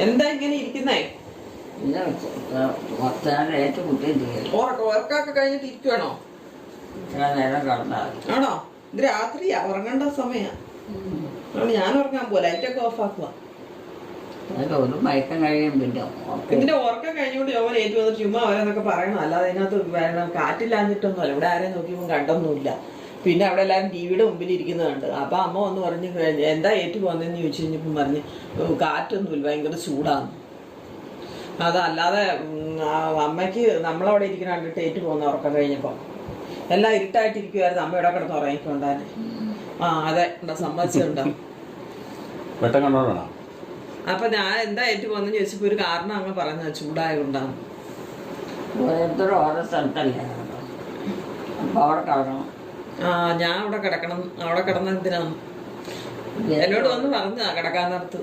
എന്താ ഇങ്ങനെ ഇരിക്കുന്നേ? ഉറക്കൊക്കെ കഴിഞ്ഞിട്ട് ഇരിക്കുവാണോ? ആണോ? ഇത് രാത്രിയാ, ഉറങ്ങേണ്ട സമയാ. ഞാൻ ഉറങ്ങാൻ പോലെ ലൈറ്റൊക്കെ ഓഫ് ആക്കുക. മയക്കം കഴിയും. ഇതിന്റെ ഉറക്കം കഴിഞ്ഞുകൊണ്ട് യോവൻ ഏറ്റു വന്നിട്ട് ചുമ്മാ അവരെന്നൊക്കെ പറയണം. അല്ലാതെ അതിനകത്ത് വേണം കാറ്റില്ലാഞ്ഞിട്ടൊന്നുമല്ല. ഇവിടെ ആരെയും നോക്കിയപ്പോൾ കണ്ടൊന്നുമില്ല. പിന്നെ അവിടെ എല്ലാവരും ടിവിയുടെ മുമ്പിൽ ഇരിക്കുന്നത് കണ്ട്. അപ്പൊ അമ്മ വന്ന് പറഞ്ഞു എന്താ ഏറ്റു പോകുന്നതെന്ന് ചോദിച്ചു കഴിഞ്ഞപ്പം പറഞ്ഞ് കാറ്റൊന്നുമില്ല, ഭയങ്കര ചൂടാണ്. അതല്ലാതെ അമ്മയ്ക്ക് നമ്മളവിടെ ഇരിക്കുന്ന കണ്ടിട്ട് ഏറ്റു പോകുന്ന ഉറക്കം കഴിഞ്ഞപ്പോ എല്ലാം ഇരുട്ടായിട്ടിരിക്കുവായിരുന്നു. അമ്മ ഇവിടെ കിടന്ന് ഉറങ്ങിക്കൊണ്ടാണ്. അതെ, സമ്മതിച്ചുണ്ടോ? അപ്പൊ ഞാൻ എന്താ ഏറ്റു പോകുന്ന ചോദിച്ചപ്പോ ഒരു കാരണം അങ്ങ് പറഞ്ഞ ചൂടായതുകൊണ്ടാണ്. ഓരോ സ്ഥലത്തല്ലേ അപ്പൊ അവിടെ കിടക്കണം. ഞാൻ അവിടെ കിടക്കണം. അവിടെ കിടന്ന എന്തിനാണ് എന്നോട് വന്ന് പറഞ്ഞാ കിടക്കാൻ നേരത്ത്.